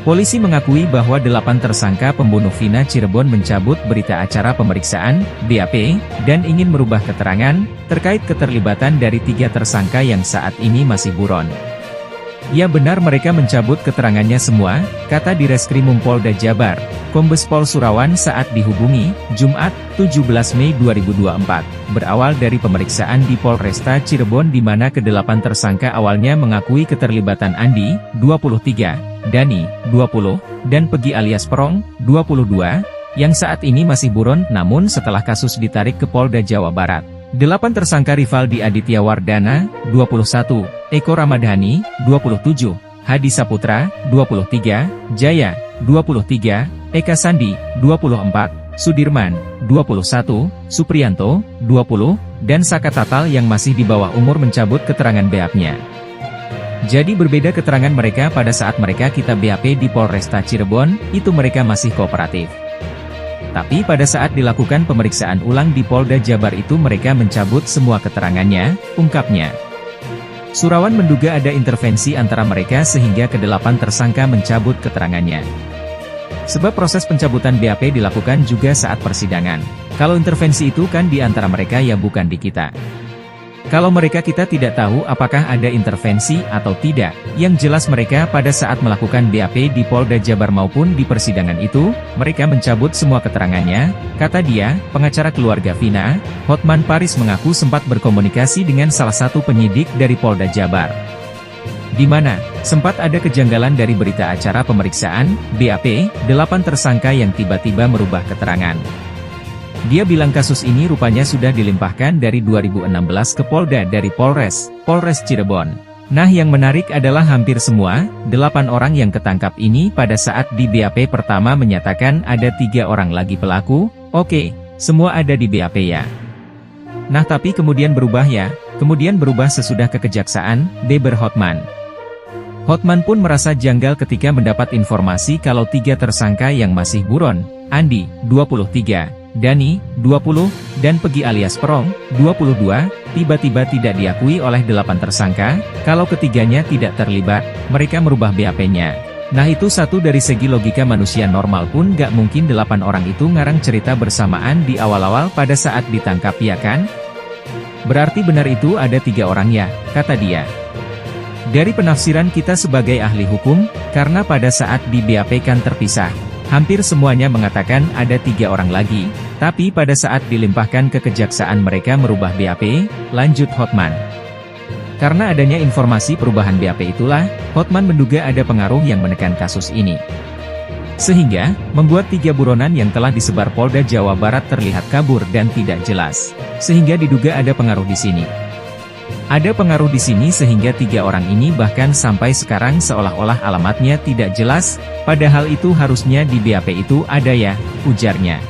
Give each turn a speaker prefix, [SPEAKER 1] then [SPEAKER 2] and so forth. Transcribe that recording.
[SPEAKER 1] Polisi mengakui bahwa 8 tersangka pembunuh Vina Cirebon mencabut berita acara pemeriksaan, BAP, dan ingin merubah keterangan, terkait keterlibatan dari 3 tersangka yang saat ini masih buron. Ya benar mereka mencabut keterangannya semua, kata Direskrimum Polda Jabar, Kombes Pol Surawan saat dihubungi, Jumat, 17 Mei 2024, berawal dari pemeriksaan di Polresta Cirebon di mana ke-8 tersangka awalnya mengakui keterlibatan Andi, 23, Dani, 20, dan Pegi alias Perong, 22, yang saat ini masih buron namun setelah kasus ditarik ke Polda Jawa Barat. 8 tersangka Rivaldi Aditya Wardana, 21, Eko Ramadhani, 27, Hadi Saputra, 23, Jaya, 23, Eka Sandi, 24, Sudirman, 21, Supriyanto, 20, dan Saka Tatal yang masih di bawah umur mencabut keterangan BAP-nya. Jadi berbeda keterangan mereka pada saat mereka kita BAP di Polresta Cirebon, itu mereka masih kooperatif. Tapi pada saat dilakukan pemeriksaan ulang di Polda Jabar itu mereka mencabut semua keterangannya, ungkapnya. Surawan menduga ada intervensi antara mereka sehingga ke-8 tersangka mencabut keterangannya. Sebab proses pencabutan BAP dilakukan juga saat persidangan. Kalau intervensi itu kan di antara mereka ya bukan di kita. Kalau mereka kita tidak tahu apakah ada intervensi atau tidak, yang jelas mereka pada saat melakukan BAP di Polda Jabar maupun di persidangan itu, mereka mencabut semua keterangannya, kata dia. Pengacara keluarga Vina, Hotman Paris mengaku sempat berkomunikasi dengan salah satu penyidik dari Polda Jabar. Di mana, sempat ada kejanggalan dari berita acara pemeriksaan, BAP, 8 tersangka yang tiba-tiba merubah keterangan. Dia bilang kasus ini rupanya sudah dilimpahkan dari 2016 ke Polda dari Polres Cirebon. Nah yang menarik adalah hampir semua, 8 orang yang ketangkap ini pada saat di BAP pertama menyatakan ada 3 orang lagi pelaku, oke, semua ada di BAP ya. Nah tapi kemudian berubah ya, kemudian berubah sesudah kekejaksaan, Beber Hotman. Hotman pun merasa janggal ketika mendapat informasi kalau 3 tersangka yang masih buron, Andi, 23, Dani, 20, dan Pegi alias Perong, 22, tiba-tiba tidak diakui oleh 8 tersangka, kalau ketiganya tidak terlibat, mereka merubah BAP-nya. Nah itu satu dari segi logika manusia normal pun gak mungkin 8 orang itu ngarang cerita bersamaan di awal-awal pada saat ditangkap ya kan? Berarti benar itu ada 3 orang ya, kata dia. Dari penafsiran kita sebagai ahli hukum, karena pada saat di BAP kan terpisah. Hampir semuanya mengatakan ada 3 orang lagi, tapi pada saat dilimpahkan ke kejaksaan mereka merubah BAP, lanjut Hotman. Karena adanya informasi perubahan BAP itulah, Hotman menduga ada pengaruh yang menekan kasus ini. Sehingga, membuat 3 buronan yang telah disebar Polda Jawa Barat terlihat kabur dan tidak jelas. Sehingga diduga ada pengaruh di sini. Ada pengaruh di sini sehingga 3 orang ini bahkan sampai sekarang seolah-olah alamatnya tidak jelas, padahal itu harusnya di BAP itu ada ya, ujarnya.